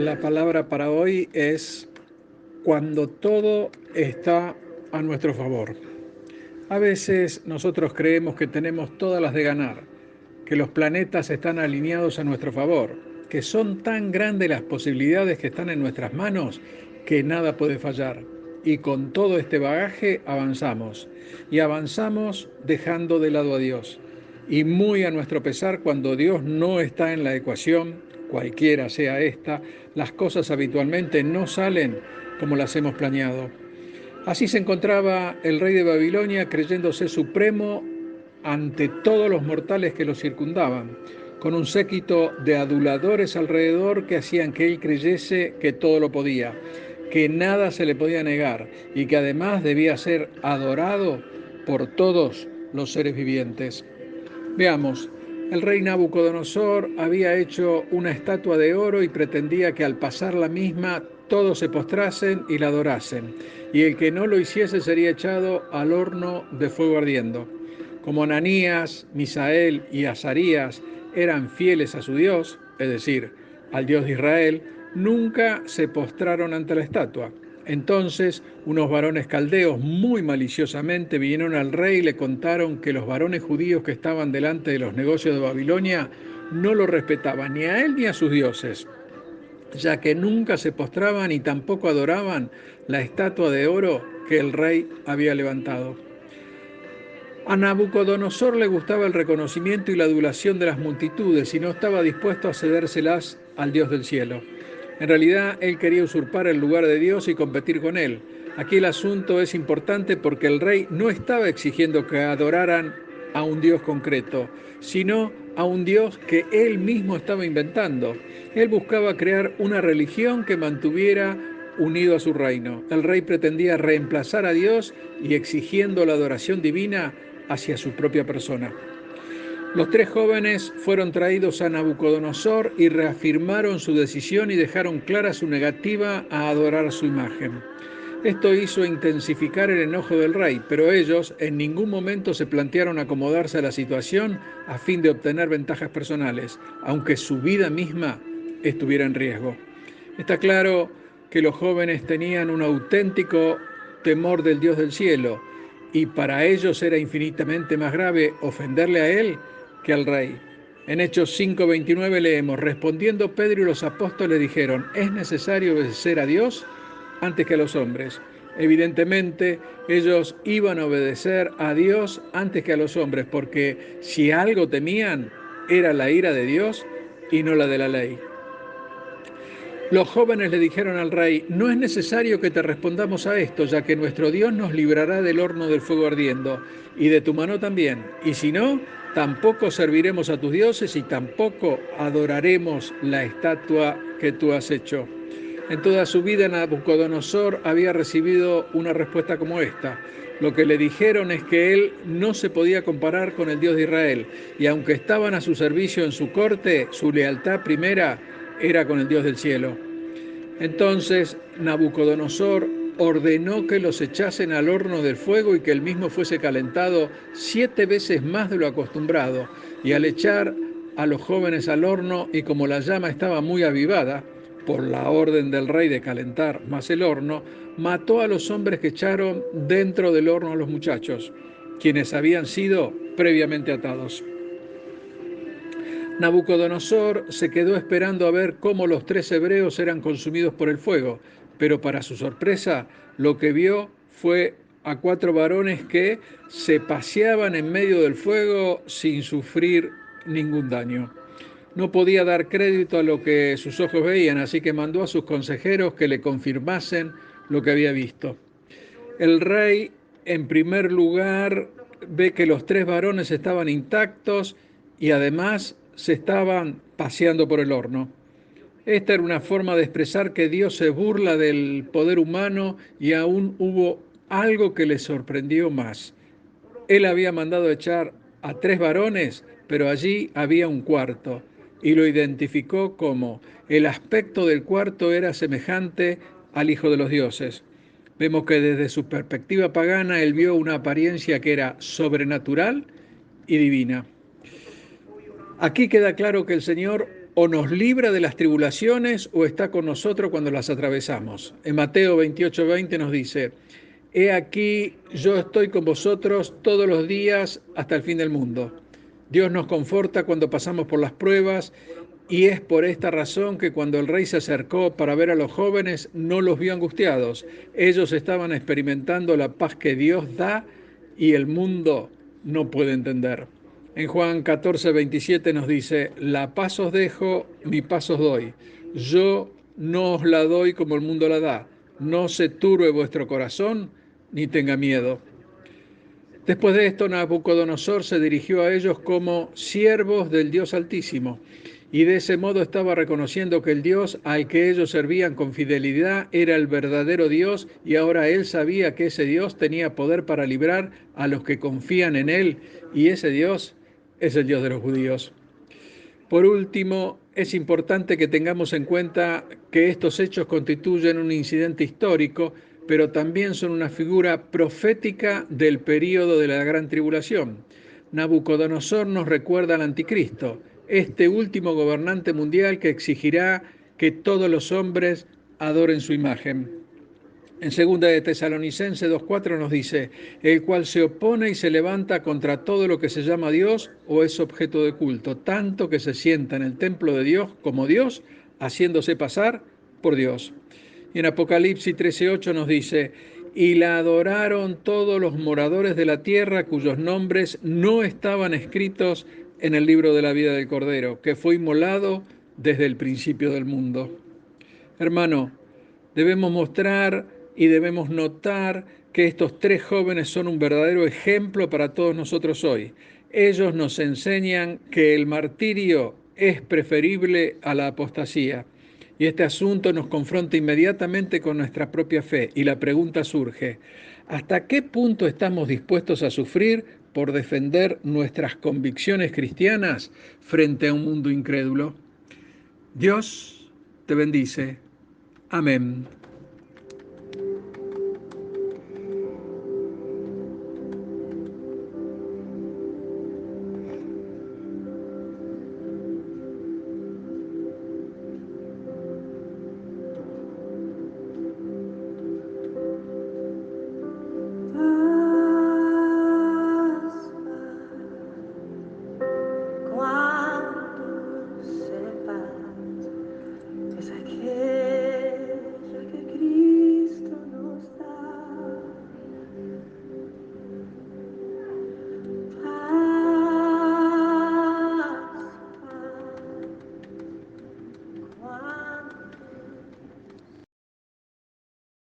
La palabra para hoy es cuando todo está a nuestro favor. A veces nosotros creemos que tenemos todas las de ganar, que los planetas están alineados a nuestro favor, que son tan grandes las posibilidades que están en nuestras manos que nada puede fallar. Y con todo este bagaje avanzamos. Y avanzamos dejando de lado a Dios. Y muy a nuestro pesar, cuando Dios no está en la ecuación, cualquiera sea esta, las cosas habitualmente no salen como las hemos planeado. Así se encontraba el rey de Babilonia creyéndose supremo ante todos los mortales que lo circundaban, con un séquito de aduladores alrededor que hacían que él creyese que todo lo podía, que nada se le podía negar y que además debía ser adorado por todos los seres vivientes. Veamos, el rey Nabucodonosor había hecho una estatua de oro y pretendía que al pasar la misma todos se postrasen y la adorasen, y el que no lo hiciese sería echado al horno de fuego ardiendo. Como Ananías, Misael y Azarías eran fieles a su Dios, es decir, al Dios de Israel, nunca se postraron ante la estatua. Entonces unos varones caldeos muy maliciosamente vinieron al rey y le contaron que los varones judíos que estaban delante de los negocios de Babilonia no lo respetaban ni a él ni a sus dioses, ya que nunca se postraban y tampoco adoraban la estatua de oro que el rey había levantado. A Nabucodonosor le gustaba el reconocimiento y la adulación de las multitudes y no estaba dispuesto a cedérselas al Dios del cielo. En realidad, él quería usurpar el lugar de Dios y competir con él. Aquí el asunto es importante porque el rey no estaba exigiendo que adoraran a un Dios concreto, sino a un Dios que él mismo estaba inventando. Él buscaba crear una religión que mantuviera unido a su reino. El rey pretendía reemplazar a Dios y exigiendo la adoración divina hacia su propia persona. Los tres jóvenes fueron traídos a Nabucodonosor y reafirmaron su decisión y dejaron clara su negativa a adorar su imagen. Esto hizo intensificar el enojo del rey, pero ellos en ningún momento se plantearon acomodarse a la situación a fin de obtener ventajas personales, aunque su vida misma estuviera en riesgo. Está claro que los jóvenes tenían un auténtico temor del Dios del cielo, y para ellos era infinitamente más grave ofenderle a él que al rey. En Hechos 5:29 leemos, respondiendo Pedro y los apóstoles dijeron, ¿es necesario obedecer a Dios antes que a los hombres? Evidentemente, ellos iban a obedecer a Dios antes que a los hombres, porque si algo temían, era la ira de Dios y no la de la ley. Los jóvenes le dijeron al rey, no es necesario que te respondamos a esto, ya que nuestro Dios nos librará del horno del fuego ardiendo, y de tu mano también. Y si no, tampoco serviremos a tus dioses y tampoco adoraremos la estatua que tú has hecho. En toda su vida Nabucodonosor había recibido una respuesta como esta. Lo que le dijeron es que él no se podía comparar con el Dios de Israel, y aunque estaban a su servicio en su corte, su lealtad primera era con el Dios del cielo. Entonces Nabucodonosor ordenó que los echasen al horno del fuego y que el mismo fuese calentado 7 veces más de lo acostumbrado. Y al echar a los jóvenes al horno, y como la llama estaba muy avivada, por la orden del rey de calentar más el horno, mató a los hombres que echaron dentro del horno a los muchachos, quienes habían sido previamente atados. Nabucodonosor se quedó esperando a ver cómo los 3 hebreos eran consumidos por el fuego, pero para su sorpresa lo que vio fue a 4 varones que se paseaban en medio del fuego sin sufrir ningún daño. No podía dar crédito a lo que sus ojos veían, así que mandó a sus consejeros que le confirmasen lo que había visto. El rey, en primer lugar, ve que los 3 varones estaban intactos y además se estaban paseando por el horno. Esta era una forma de expresar que Dios se burla del poder humano y aún hubo algo que le sorprendió más. Él había mandado echar a 3 varones, pero allí había un cuarto y lo identificó como el aspecto del cuarto era semejante al Hijo de los Dioses. Vemos que desde su perspectiva pagana él vio una apariencia que era sobrenatural y divina. Aquí queda claro que el Señor o nos libra de las tribulaciones o está con nosotros cuando las atravesamos. En Mateo 28:20 nos dice, he aquí, yo estoy con vosotros todos los días hasta el fin del mundo. Dios nos conforta cuando pasamos por las pruebas y es por esta razón que cuando el rey se acercó para ver a los jóvenes, no los vio angustiados. Ellos estaban experimentando la paz que Dios da y el mundo no puede entender. En Juan 14:27 nos dice, la paz os dejo, mi paz os doy. Yo no os la doy como el mundo la da. No se turbe vuestro corazón, ni tenga miedo. Después de esto, Nabucodonosor se dirigió a ellos como siervos del Dios Altísimo, y de ese modo estaba reconociendo que el Dios al que ellos servían con fidelidad era el verdadero Dios, y ahora él sabía que ese Dios tenía poder para librar a los que confían en él, y ese Dios es el Dios de los judíos. Por último, es importante que tengamos en cuenta que estos hechos constituyen un incidente histórico, pero también son una figura profética del período de la Gran Tribulación. Nabucodonosor nos recuerda al Anticristo, este último gobernante mundial que exigirá que todos los hombres adoren su imagen. En 2 de Tesalonicenses 2:4 nos dice, el cual se opone y se levanta contra todo lo que se llama Dios o es objeto de culto, tanto que se sienta en el templo de Dios como Dios, haciéndose pasar por Dios. Y en Apocalipsis 13:8 nos dice, y la adoraron todos los moradores de la tierra cuyos nombres no estaban escritos en el libro de la vida del Cordero, que fue inmolado desde el principio del mundo. Hermano, debemos mostrar y debemos notar que estos tres jóvenes son un verdadero ejemplo para todos nosotros hoy. Ellos nos enseñan que el martirio es preferible a la apostasía. Y este asunto nos confronta inmediatamente con nuestra propia fe. Y la pregunta surge, ¿hasta qué punto estamos dispuestos a sufrir por defender nuestras convicciones cristianas frente a un mundo incrédulo? Dios te bendice. Amén.